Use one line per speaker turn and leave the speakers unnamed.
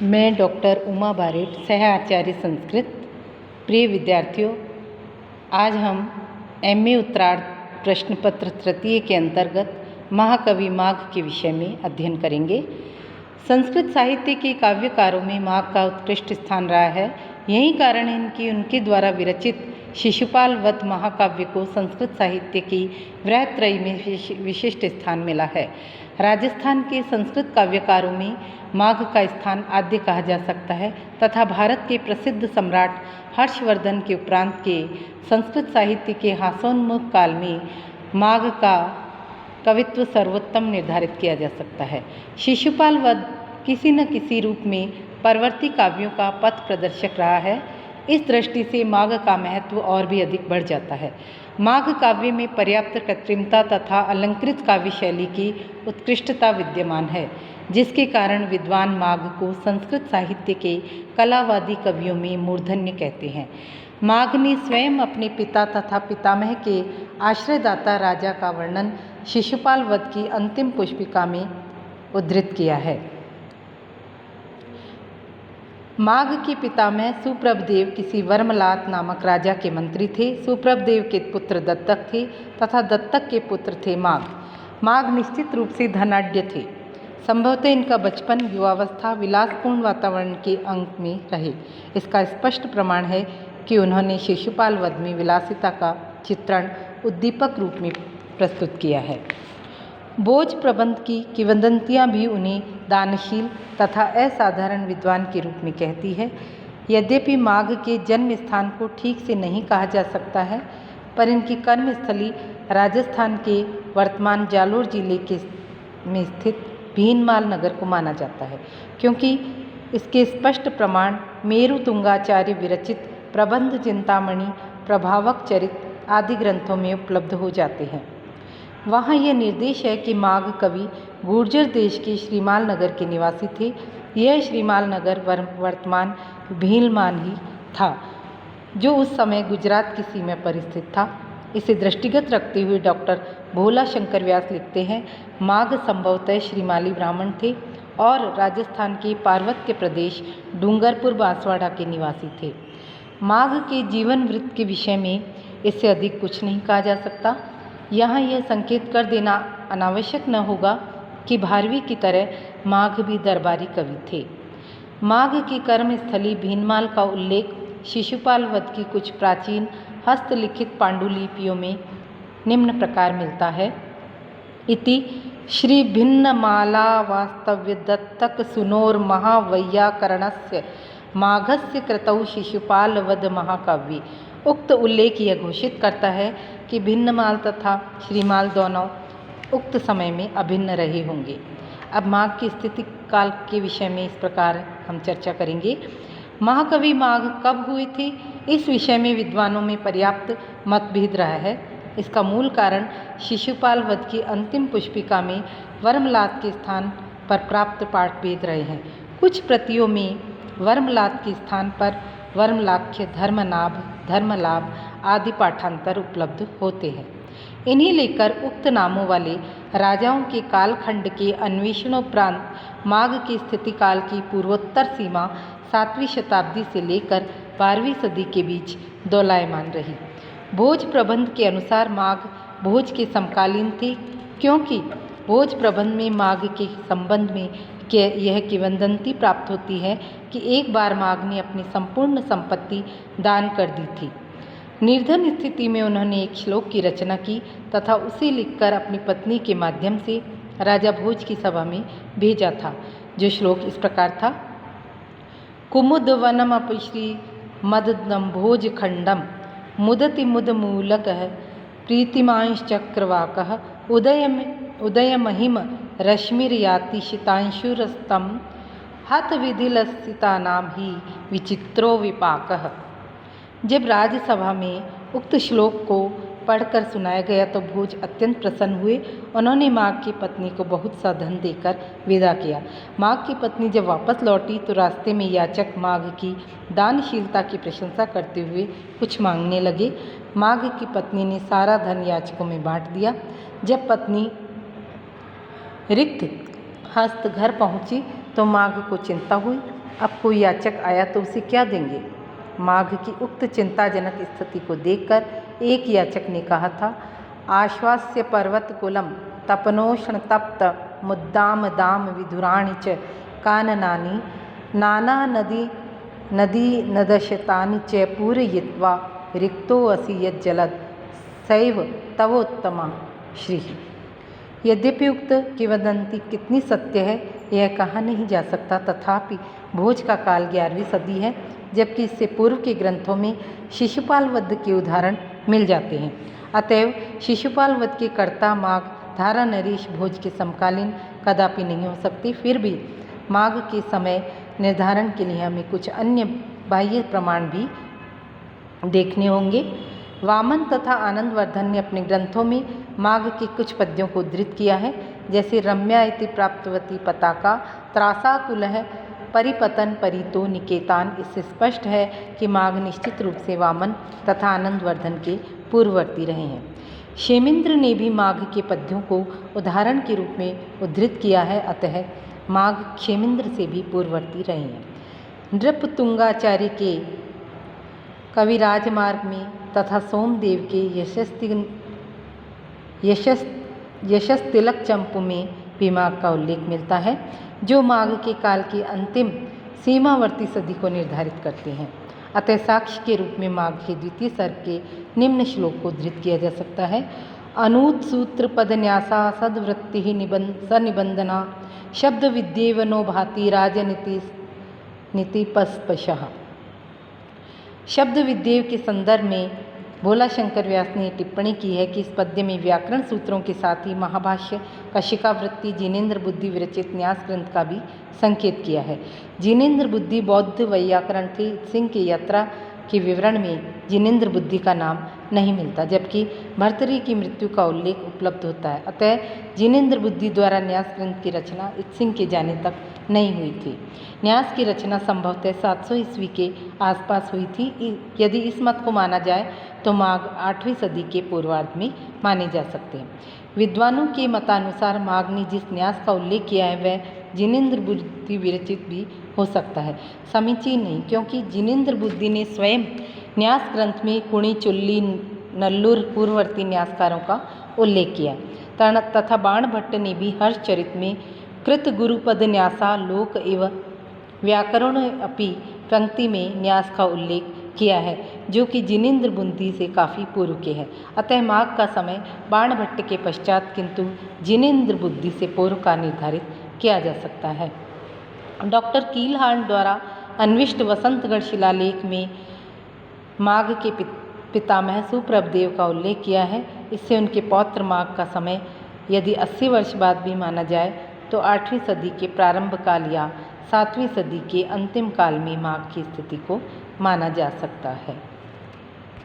मैं डॉक्टर उमा बारेट, सह आचार्य संस्कृत। प्रिय विद्यार्थियों, आज हम MA उत्तरार्ध प्रश्न पत्र तृतीय के अंतर्गत महाकवि माघ के विषय में अध्ययन करेंगे। संस्कृत साहित्य के काव्यकारों में माघ का उत्कृष्ट स्थान रहा है। यही कारण है कि उनके द्वारा विरचित शिशुपाल वध महाकाव्य को संस्कृत साहित्य की वृहत्त्रयी में विशिष्ट स्थान मिला है। राजस्थान के संस्कृत काव्यकारों में माघ का स्थान आद्य कहा जा सकता है तथा भारत के प्रसिद्ध सम्राट हर्षवर्धन के उपरांत के संस्कृत साहित्य के हास्योन्मुख काल में माघ का कवित्व सर्वोत्तम निर्धारित किया जा सकता है। शिशुपाल वध किसी न किसी रूप में परवर्ती काव्यों का पथ प्रदर्शक रहा है। इस दृष्टि से माघ का महत्व और भी अधिक बढ़ जाता है। माघ काव्य में पर्याप्त कृत्रिमता तथा अलंकृत काव्य शैली की उत्कृष्टता विद्यमान है, जिसके कारण विद्वान माघ को संस्कृत साहित्य के कलावादी कवियों में मूर्धन्य कहते हैं। माघ ने स्वयं अपने पिता तथा पितामह के आश्रयदाता राजा का वर्णन शिशुपाल वध की अंतिम पुष्पिका में उद्धृत किया है। माघ के पितामह सुप्रभदेव किसी वर्मलात नामक राजा के मंत्री थे। सुप्रभदेव के पुत्र दत्तक थे तथा दत्तक के पुत्र थे माघ। माघ निश्चित रूप से धनाढ्य थे। संभवतः इनका बचपन युवावस्था विलासपूर्ण वातावरण के अंक में रहे। इसका स्पष्ट प्रमाण है कि उन्होंने शिशुपाल वध में विलासिता का चित्रण उद्दीपक रूप में प्रस्तुत किया है। भोज प्रबंध की किंवदंतियाँ भी उन्हें दानशील तथा असाधारण विद्वान के रूप में कहती है। यद्यपि माघ के जन्म स्थान को ठीक से नहीं कहा जा सकता है, पर इनकी कर्मस्थली राजस्थान के वर्तमान जालोर जिले में स्थित भीनमाल नगर को माना जाता है, क्योंकि इसके स्पष्ट प्रमाण मेरु तुंगाचार्य विरचित प्रबंध चिंतामणि, प्रभावक चरित आदि ग्रंथों में उपलब्ध हो जाते हैं। वहाँ यह निर्देश है कि माघ कवि गुर्जर देश के श्रीमाल नगर के निवासी थे। यह श्रीमाल नगर वर्तमान भीलमाल ही था, जो उस समय गुजरात की सीमा पर स्थित था। इसे दृष्टिगत रखते हुए डॉक्टर भोला शंकर व्यास लिखते हैं, माघ संभवतः श्रीमाली ब्राह्मण थे और राजस्थान के पार्वत्य प्रदेश डूंगरपुर बांसवाड़ा के निवासी थे। माघ के जीवन वृत्त के विषय में इससे अधिक कुछ नहीं कहा जा सकता। यहाँ यह संकेत कर देना अनावश्यक न होगा कि भारवी की तरह माघ भी दरबारी कवि थे। माघ की कर्मस्थली भीनमाल का उल्लेख शिशुपाल वध की कुछ प्राचीन हस्तलिखित पांडुलिपियों में निम्न प्रकार मिलता है। इति श्री भिन्नमाला वास्तव्य दत्तक सुनोर महावैयाकरणस्य माघस्य कृतौ शिशुपाल वध महाकाव्य। उक्त उल्लेख यह घोषित करता है कि भिन्नमाल तथा श्रीमाल दोनों उक्त समय में अभिन्न रहे होंगे। अब माघ की स्थिति काल के विषय में इस प्रकार हम चर्चा करेंगे। महाकवि माघ कब हुए थे, इस विषय में विद्वानों में पर्याप्त मतभेद रहा है। इसका मूल कारण शिशुपाल वध की अंतिम पुष्पिका में वर्मलात के स्थान पर प्राप्त पाठभेद रहे हैं। कुछ प्रतियों में वर्मलात के स्थान पर वर्मलाख्य, धर्मनाभ, धर्मलाभ आदि पाठांतर उपलब्ध होते हैं। इन्हें लेकर उक्त नामों वाले राजाओं के कालखंड के अन्वेषणोपरांत माघ की स्थिति काल की पूर्वोत्तर सीमा 7वीं शताब्दी से लेकर 12वीं सदी के बीच दोलायमान रही। भोज प्रबंध के अनुसार माघ भोज के समकालीन थे, क्योंकि भोज प्रबंध में माघ के संबंध में यह किंवदंती प्राप्त होती है कि एक बार माघ ने अपनी संपूर्ण संपत्ति दान कर दी थी। निर्धन स्थिति में उन्होंने एक श्लोक की रचना की तथा उसे लिखकर अपनी पत्नी के माध्यम से राजा भोज की सभा में भेजा था, जो श्लोक इस प्रकार था। कुमुद वनम अपश्री मददम्भोज खंडम मुदति मुद मूलकः प्रीतिमांश चक्रवाकः उदय महिम रश्मिर्याति शितांशुरस्तम हत विधिलसितानाम ही विचित्रो विपाकः। जब राज्यसभा में उक्त श्लोक को पढ़कर सुनाया गया तो भोज अत्यंत प्रसन्न हुए। उन्होंने माघ की पत्नी को बहुत सा धन देकर विदा किया। माघ की पत्नी जब वापस लौटी तो रास्ते में याचक माघ की दानशीलता की प्रशंसा करते हुए कुछ मांगने लगे। माघ की पत्नी ने सारा धन याचकों में बांट दिया। जब पत्नी रिक्त हस्त घर पहुंची तो माघ को चिंता हुई, अब कोई याचक आया तो उसे क्या देंगे। माघ की उक्त चिंताजनक स्थिति को देखकर एक याचक ने कहा था, आश्वास्य पर्वतकुलं तपनोष्ण तप्त मुद्दाम दाम विधुराणि च काननानि नाना नदी नदशतानि च पूरयित्वा रिक्तो असि यज्जलद सैव तवोत्तमा श्री। यद्यपि उक्त किंवदंती कितनी सत्य है यह कहा नहीं जा सकता, तथापि भोज का काल 11वीं सदी है, जबकि इससे पूर्व के ग्रंथों में शिशुपाल वध के उदाहरण मिल जाते हैं। अतएव शिशुपाल वध के कर्ता माघ धारा नरेश भोज के समकालीन कदापि नहीं हो सकती। फिर भी माघ के समय निर्धारण के लिए हमें कुछ अन्य बाह्य प्रमाण भी देखने होंगे। वामन तथा आनंदवर्धन ने अपने ग्रंथों में माघ के कुछ पद्यों को उद्धृत किया है, जैसे रम्या इति प्राप्तवती पताका त्रासाकुलः परिपतन परितो निकेतान। इससे स्पष्ट है कि माघ निश्चित रूप से वामन तथा आनंदवर्धन के पूर्ववर्ती रहे हैं। क्षेमेंद्र ने भी माघ के पद्यों को उदाहरण के रूप में उद्धृत किया है, अतः माघ क्षेमेंद्र से भी पूर्ववर्ती रहे हैं। नृपतुंगाचार्य के कविराजमार्ग में तथा सोमदेव के यशस्तिलक चंपू में भी माघ का उल्लेख मिलता है, जो माघ के काल की अंतिम सीमावर्ती सदी को निर्धारित करते हैं। अतः साक्ष्य के रूप में माघ के द्वितीय सर्ग के निम्न श्लोक को उद्धृत किया जा सकता है। अनूत सूत्र पदन्यासा सद्वृत्ति सनिबंधना शब्द विद्येव नो भाति राजनीति पस्पशः। शब्द विद्येव के संदर्भ में भोला शंकर व्यास ने टिप्पणी की है कि इस पद्य में व्याकरण सूत्रों के साथ ही महाभाष्य कशिकावृत्ति जिनेन्द्र बुद्धि विरचित न्यास ग्रंथ का भी संकेत किया है। जिनेन्द्र बुद्धि बौद्ध वैयाकरण थे। सिंह की यात्रा के विवरण में जिनेन्द्र बुद्धि का नाम नहीं मिलता, जबकि भर्तृहरि की मृत्यु का उल्लेख उपलब्ध होता है। अतः जिनेन्द्र बुद्धि द्वारा न्यास ग्रंथ की रचना सिंह के जाने तक नहीं हुई थी। न्यास की रचना संभवतः 700 ईस्वी के आसपास हुई थी। यदि इस मत को माना जाए तो माघ 8वीं सदी के पूर्वार्ध में माने जा सकते हैं। विद्वानों के मतानुसार माघ ने जिस न्यास का उल्लेख किया है वह जिनेन्द्र बुद्धि विरचित भी हो सकता है। समीचीन नहीं, क्योंकि जिनेन्द्र बुद्धि ने स्वयं न्यास ग्रंथ में कुणी चुल्ली नल्लूर पूर्ववर्ती न्यासकारों का उल्लेख किया, तथा बाण भट्ट ने भी हर्षचरित में कृत गुरुपद न्यासा लोक एव व्याकरण अपि पंक्ति में न्यास का उल्लेख किया है, जो कि जिनेन्द्र बुद्धि से काफ़ी पूर्व के है। अतः माघ का समय बाण भट्ट के पश्चात किंतु जिनेन्द्र बुद्धि से पूर्व का निर्धारित किया जा सकता है। डॉक्टर कीलहार्न द्वारा अन्विष्ट वसंतगढ़ शिलालेख में माघ के पितामह सुप्रभदेव का उल्लेख किया है। इससे उनके पौत्र माघ का समय यदि 80 वर्ष बाद भी माना जाए तो 8वीं सदी के प्रारंभ काल या 7वीं सदी के अंतिम काल में माघ की स्थिति को माना जा सकता है।